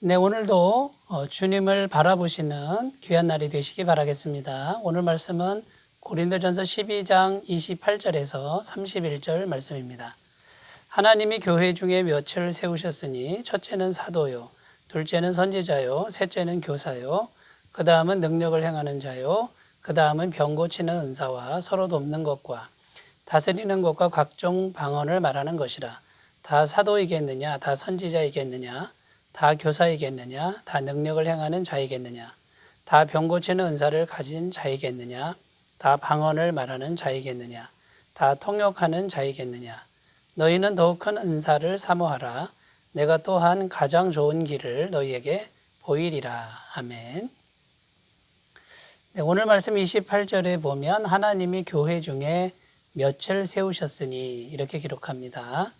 네, 오늘도 주님을 바라보시는 귀한 날이 되시기 바라겠습니다. 오늘 말씀은 고린도전서 12장 28절에서 31절 말씀입니다. 하나님이 교회 중에 몇을 세우셨으니 첫째는 사도요, 둘째는 선지자요, 셋째는 교사요, 그 다음은 능력을 행하는 자요, 그 다음은 병 고치는 은사와 서로 돕는 것과 다스리는 것과 각종 방언을 말하는 것이라. 다 사도이겠느냐, 다 선지자이겠느냐, 다 교사이겠느냐, 다 능력을 행하는 자이겠느냐, 다 병 고치는 은사를 가진 자이겠느냐, 다 방언을 말하는 자이겠느냐, 다 통역하는 자이겠느냐. 너희는 더욱 큰 은사를 사모하라. 내가 또한 가장 좋은 길을 너희에게 보이리라. 아멘. 네, 오늘 말씀 28절에 보면 하나님이 교회 중에 몇을 세우셨으니 이렇게 기록합니다.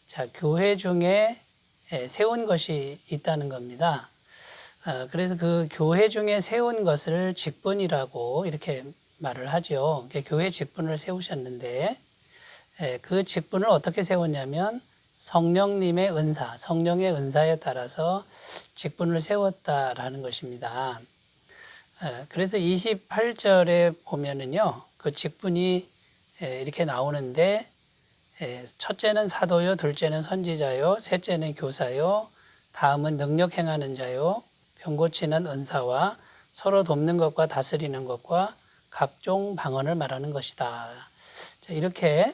자, 교회 중에 세운 것이 있다는 겁니다. 그래서 그 교회 중에 세운 것을 직분이라고 이렇게 말을 하죠. 교회 직분을 세우셨는데 그 직분을 어떻게 세웠냐면 성령님의 은사, 성령의 은사에 따라서 직분을 세웠다라는 것입니다. 그래서 28절에 보면은요, 그 직분이 이렇게 나오는데 첫째는 사도요, 둘째는 선지자요, 셋째는 교사요, 다음은 능력 행하는 자요, 병 고치는 은사와 서로 돕는 것과 다스리는 것과 각종 방언을 말하는 것이다. 자, 이렇게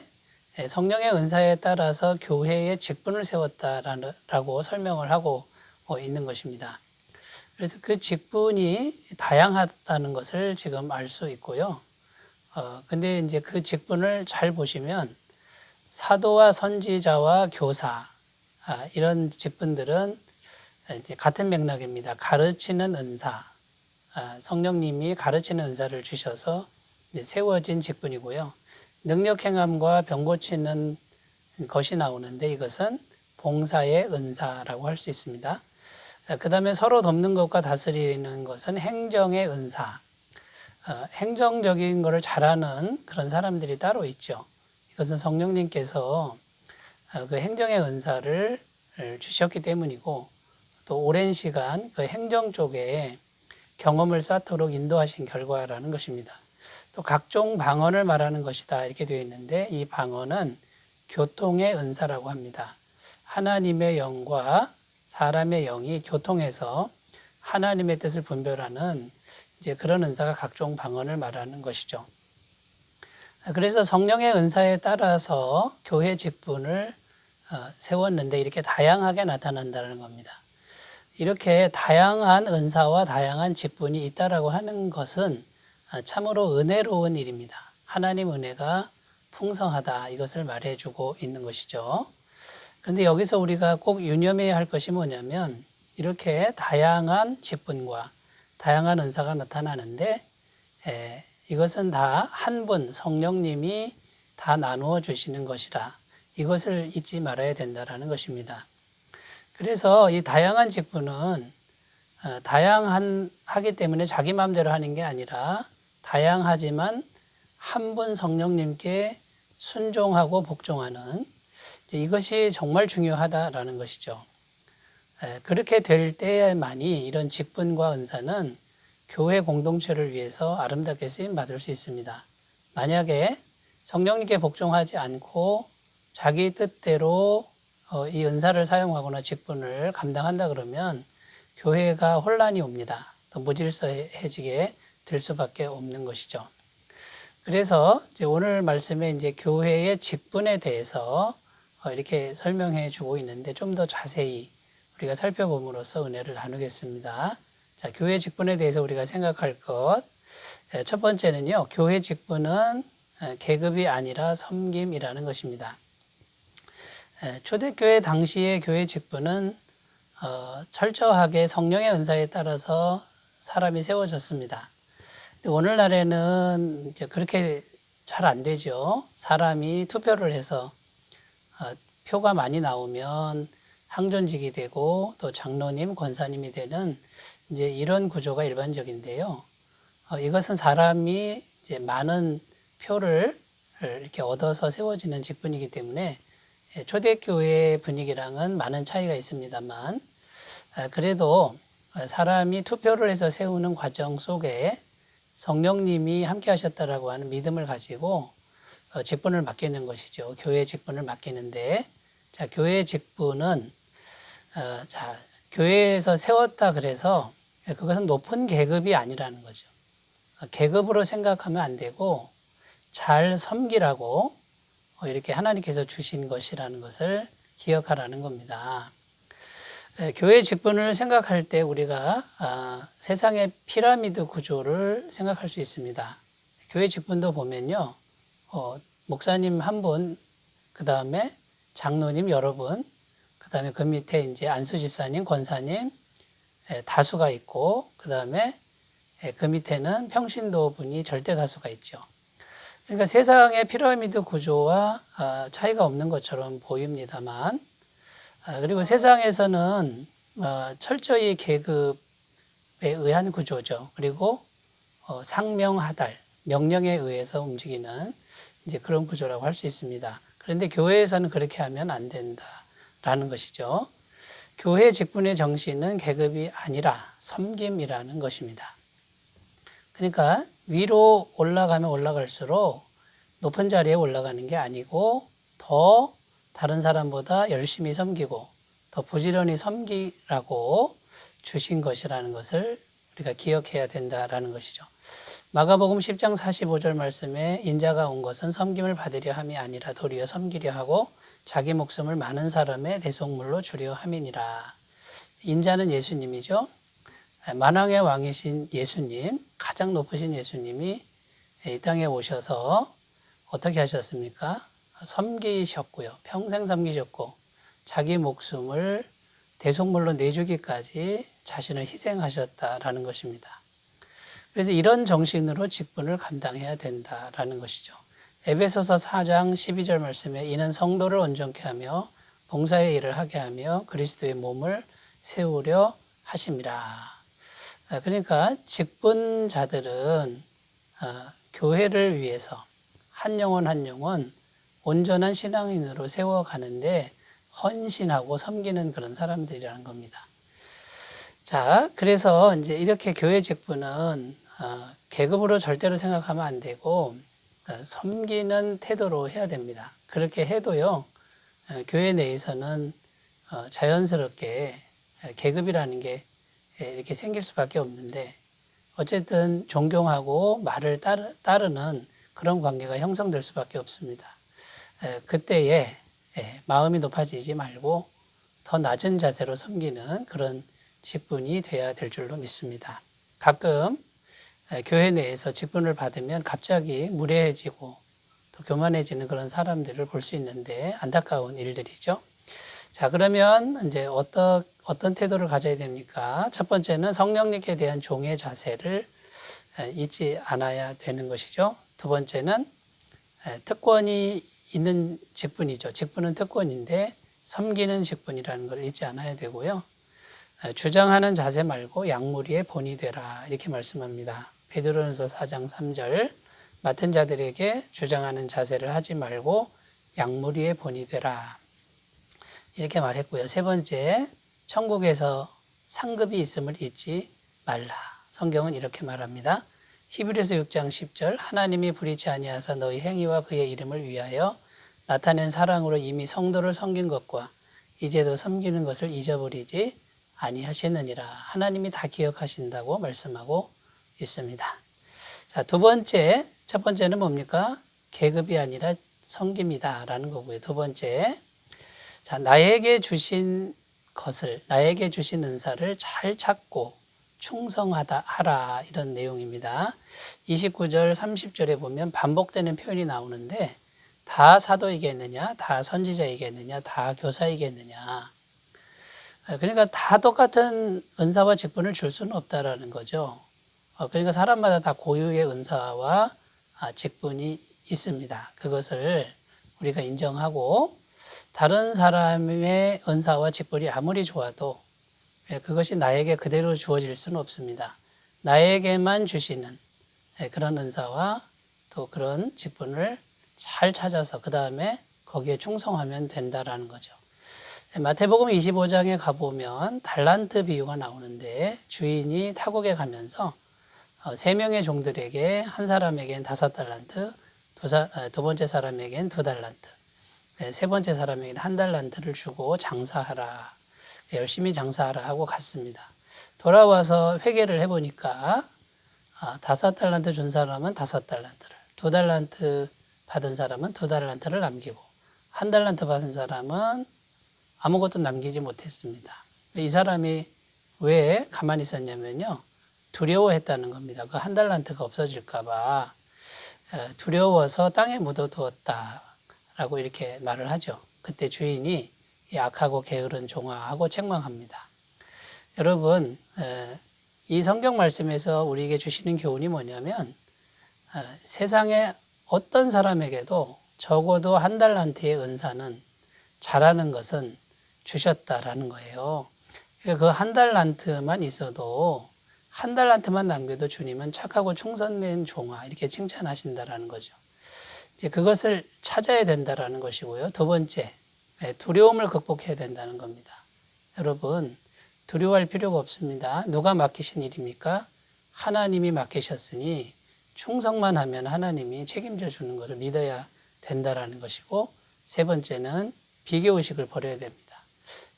성령의 은사에 따라서 교회의 직분을 세웠다라고 설명을 하고 있는 것입니다. 그래서 그 직분이 다양하다는 것을 지금 알 수 있고요. 근데 이제 그 직분을 잘 보시면 사도와 선지자와 교사 이런 직분들은 같은 맥락입니다. 가르치는 은사, 성령님이 가르치는 은사를 주셔서 세워진 직분이고요. 능력 행함과 병 고치는 것이 나오는데 이것은 봉사의 은사라고 할 수 있습니다. 그 다음에 서로 돕는 것과 다스리는 것은 행정의 은사, 행정적인 것을 잘하는 그런 사람들이 따로 있죠. 이것은 성령님께서 그 행정의 은사를 주셨기 때문이고 또 오랜 시간 그 행정 쪽에 경험을 쌓도록 인도하신 결과라는 것입니다. 또 각종 방언을 말하는 것이다 이렇게 되어 있는데 이 방언은 교통의 은사라고 합니다. 하나님의 영과 사람의 영이 교통해서 하나님의 뜻을 분별하는 이제 그런 은사가 각종 방언을 말하는 것이죠. 그래서 성령의 은사에 따라서 교회 직분을 세웠는데 이렇게 다양하게 나타난다는 겁니다. 이렇게 다양한 은사와 다양한 직분이 있다라고 하는 것은 참으로 은혜로운 일입니다. 하나님 은혜가 풍성하다 이것을 말해주고 있는 것이죠. 그런데 여기서 우리가 꼭 유념해야 할 것이 뭐냐면 이렇게 다양한 직분과 다양한 은사가 나타나는데 이것은 다 한 분 성령님이 다 나누어 주시는 것이라 이것을 잊지 말아야 된다는 것입니다. 그래서 이 다양한 직분은 다양하기 때문에 자기 마음대로 하는 게 아니라 다양하지만 한 분 성령님께 순종하고 복종하는 이것이 정말 중요하다라는 것이죠. 그렇게 될 때만이 이런 직분과 은사는 교회 공동체를 위해서 아름답게 쓰임받을 수 있습니다. 만약에 성령님께 복종하지 않고 자기 뜻대로 이 은사를 사용하거나 직분을 감당한다 그러면 교회가 혼란이 옵니다. 또 무질서해지게 될 수밖에 없는 것이죠. 그래서 이제 오늘 말씀에 이제 교회의 직분에 대해서 이렇게 설명해 주고 있는데 좀 더 자세히 우리가 살펴봄으로써 은혜를 나누겠습니다. 자, 교회 직분에 대해서 우리가 생각할 것. 첫 번째는요, 교회 직분은 계급이 아니라 섬김이라는 것입니다. 초대교회 당시의 교회 직분은 철저하게 성령의 은사에 따라서 사람이 세워졌습니다. 오늘날에는 이제 그렇게 잘 안 되죠. 사람이 투표를 해서 표가 많이 나오면 항존직이 되고 또 장로님, 권사님이 되는 이제 이런 구조가 일반적인데요. 이것은 사람이 이제 많은 표를 이렇게 얻어서 세워지는 직분이기 때문에 초대교회 분위기랑은 많은 차이가 있습니다만 그래도 사람이 투표를 해서 세우는 과정 속에 성령님이 함께 하셨다라고 하는 믿음을 가지고 직분을 맡기는 것이죠. 교회 직분을 맡기는데, 자, 교회 직분은 교회에서 세웠다 그래서 그것은 높은 계급이 아니라는 거죠. 계급으로 생각하면 안 되고 잘 섬기라고 이렇게 하나님께서 주신 것이라는 것을 기억하라는 겁니다. 교회 직분을 생각할 때 우리가 세상의 피라미드 구조를 생각할 수 있습니다. 교회 직분도 보면요, 목사님 한 분, 그 다음에 장로님 여러 분, 그 다음에 그 밑에 이제 안수 집사님, 권사님 다수가 있고, 그 다음에 그 밑에는 평신도 분이 절대 다수가 있죠. 그러니까 세상의 피라미드 구조와 차이가 없는 것처럼 보입니다만, 그리고 세상에서는 철저히 계급에 의한 구조죠. 그리고 상명하달, 명령에 의해서 움직이는 이제 그런 구조라고 할 수 있습니다. 그런데 교회에서는 그렇게 하면 안 된다라는 것이죠. 교회 직분의 정신은 계급이 아니라 섬김이라는 것입니다. 그러니까 위로 올라가면 올라갈수록 높은 자리에 올라가는 게 아니고 더 다른 사람보다 열심히 섬기고 더 부지런히 섬기라고 주신 것이라는 것을 우리가 기억해야 된다라는 것이죠. 마가복음 10장 45절 말씀에 인자가 온 것은 섬김을 받으려 함이 아니라 도리어 섬기려 하고 자기 목숨을 많은 사람의 대속물로 주려 함이니라. 인자는 예수님이죠. 만왕의 왕이신 예수님, 가장 높으신 예수님이 이 땅에 오셔서 어떻게 하셨습니까? 섬기셨고요. 평생 섬기셨고 자기 목숨을 대속물로 내주기까지 자신을 희생하셨다라는 것입니다. 그래서 이런 정신으로 직분을 감당해야 된다라는 것이죠. 에베소서 4장 12절 말씀에 이는 성도를 온전케 하며 봉사의 일을 하게 하며 그리스도의 몸을 세우려 하심이라. 그러니까 직분자들은 교회를 위해서 한 영혼 한 영혼 온전한 신앙인으로 세워가는데 헌신하고 섬기는 그런 사람들이라는 겁니다. 자, 그래서 이제 이렇게 교회 직분은 계급으로 절대로 생각하면 안 되고 섬기는 태도로 해야 됩니다. 그렇게 해도요, 교회 내에서는 자연스럽게 계급이라는 게 이렇게 생길 수밖에 없는데 어쨌든 존경하고 말을 따르는 그런 관계가 형성될 수밖에 없습니다. 그때에 마음이 높아지지 말고 더 낮은 자세로 섬기는 그런 직분이 돼야 될 줄로 믿습니다. 가끔 교회 내에서 직분을 받으면 갑자기 무례해지고 또 교만해지는 그런 사람들을 볼 수 있는데 안타까운 일들이죠. 자, 그러면 이제 어떤 태도를 가져야 됩니까? 첫 번째는 성령님께 대한 종의 자세를 잊지 않아야 되는 것이죠. 두 번째는 특권이 있는 직분이죠. 직분은 특권인데 섬기는 직분이라는 걸 잊지 않아야 되고요. 주장하는 자세 말고 양무리의 본이 되라 이렇게 말씀합니다. 베드로전서 4장 3절 맡은 자들에게 주장하는 자세를 하지 말고 양무리의 본이 되라 이렇게 말했고요. 세 번째, 천국에서 상급이 있음을 잊지 말라. 성경은 이렇게 말합니다. 히브리서 6장 10절 하나님이 불의치 아니하사 너희 행위와 그의 이름을 위하여 나타낸 사랑으로 이미 성도를 섬긴 것과 이제도 섬기는 것을 잊어버리지 아니하시느니라. 하나님이 다 기억하신다고 말씀하고 있습니다. 자, 첫 번째는 뭡니까? 계급이 아니라 섬김이다라는 거고요. 두 번째, 자, 나에게 주신 것을, 나에게 주신 은사를 잘 찾고 충성하라 이런 내용입니다. 29절 30절에 보면 반복되는 표현이 나오는데 다 사도이겠느냐, 다 선지자이겠느냐, 다 교사이겠느냐. 그러니까 다 똑같은 은사와 직분을 줄 수는 없다라는 거죠. 그러니까 사람마다 다 고유의 은사와 직분이 있습니다. 그것을 우리가 인정하고 다른 사람의 은사와 직분이 아무리 좋아도 그것이 나에게 그대로 주어질 수는 없습니다. 나에게만 주시는 그런 은사와 또 그런 직분을 잘 찾아서 그 다음에 거기에 충성하면 된다라는 거죠. 마태복음 25장에 가보면 달란트 비유가 나오는데 주인이 타국에 가면서 세 명의 종들에게 한 사람에겐 5달란트, 두 번째 사람에겐 2달란트, 세 번째 사람에겐 1달란트를 주고 장사하라, 열심히 장사하라 하고 갔습니다. 돌아와서 회계를 해보니까 5달란트 준 사람은 5달란트를, 2달란트 받은 사람은 2달란트를 남기고 1달란트 받은 사람은 아무것도 남기지 못했습니다. 이 사람이 왜 가만히 있었냐면요. 두려워했다는 겁니다. 그 1달란트가 없어질까봐 두려워서 땅에 묻어두었다라고 이렇게 말을 하죠. 그때 주인이 이 악하고 게으른 종아하고 책망합니다. 여러분, 이 성경 말씀에서 우리에게 주시는 교훈이 뭐냐면 세상에 어떤 사람에게도 적어도 1달란트의 은사는 잘하는 것은 주셨다라는 거예요. 그 1달란트만 있어도 1달란트만 남겨도 주님은 착하고 충성된 종아 이렇게 칭찬하신다라는 거죠. 이제 그것을 찾아야 된다라는 것이고요. 두 번째, 두려움을 극복해야 된다는 겁니다. 여러분, 두려워할 필요가 없습니다. 누가 맡기신 일입니까? 하나님이 맡기셨으니 충성만 하면 하나님이 책임져 주는 것을 믿어야 된다라는 것이고, 세 번째는 비교의식을 버려야 됩니다.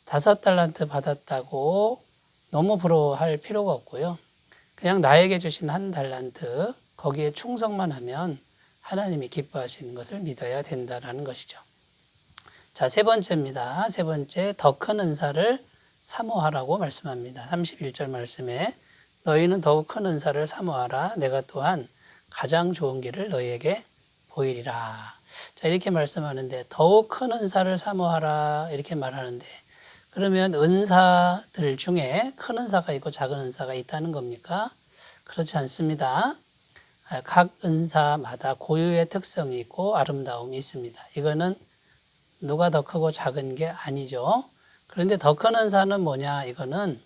5달란트 받았다고 너무 부러워할 필요가 없고요. 그냥 나에게 주신 1달란트 거기에 충성만 하면 하나님이 기뻐하시는 것을 믿어야 된다라는 것이죠. 자, 세 번째입니다. 세 번째, 더 큰 은사를 사모하라고 말씀합니다. 31절 말씀에 너희는 더욱 큰 은사를 사모하라. 내가 또한 가장 좋은 길을 너희에게 보이리라. 자, 이렇게 말씀하는데 더욱 큰 은사를 사모하라 이렇게 말하는데 그러면 은사들 중에 큰 은사가 있고 작은 은사가 있다는 겁니까? 그렇지 않습니다. 각 은사마다 고유의 특성이 있고 아름다움이 있습니다. 이거는 누가 더 크고 작은 게 아니죠. 그런데 더 큰 은사는 뭐냐? 이거는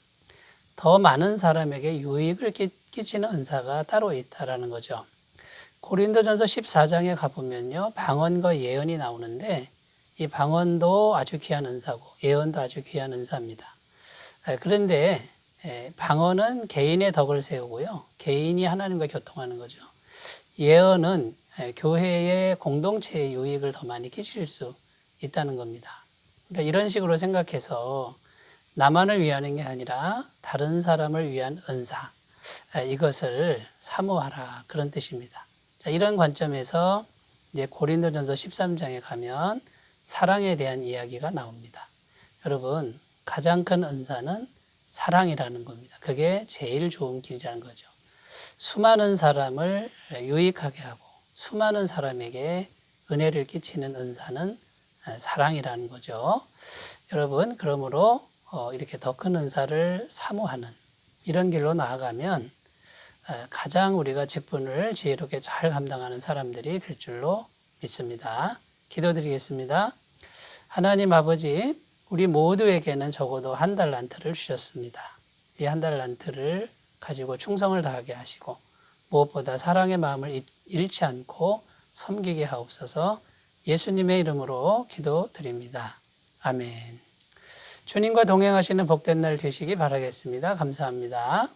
더 많은 사람에게 유익을 끼치는 은사가 따로 있다라는 거죠. 고린도전서 14장에 가보면요. 방언과 예언이 나오는데 이 방언도 아주 귀한 은사고 예언도 아주 귀한 은사입니다. 그런데 방언은 개인의 덕을 세우고요. 개인이 하나님과 교통하는 거죠. 예언은 교회의 공동체의 유익을 더 많이 끼칠 수 있다는 겁니다. 그러니까 이런 식으로 생각해서 나만을 위하는 게 아니라 다른 사람을 위한 은사, 이것을 사모하라 그런 뜻입니다. 자, 이런 관점에서 이제 고린도전서 13장에 가면 사랑에 대한 이야기가 나옵니다. 여러분, 가장 큰 은사는 사랑이라는 겁니다. 그게 제일 좋은 길이라는 거죠. 수많은 사람을 유익하게 하고 수많은 사람에게 은혜를 끼치는 은사는 사랑이라는 거죠. 여러분, 그러므로 이렇게 더 큰 은사를 사모하는 이런 길로 나아가면 가장 우리가 직분을 지혜롭게 잘 감당하는 사람들이 될 줄로 믿습니다. 기도드리겠습니다. 하나님 아버지, 우리 모두에게는 적어도 1달란트를 주셨습니다. 이 1달란트를 가지고 충성을 다하게 하시고 무엇보다 사랑의 마음을 잃지 않고 섬기게 하옵소서. 예수님의 이름으로 기도드립니다. 아멘. 주님과 동행하시는 복된 날 되시기 바라겠습니다. 감사합니다.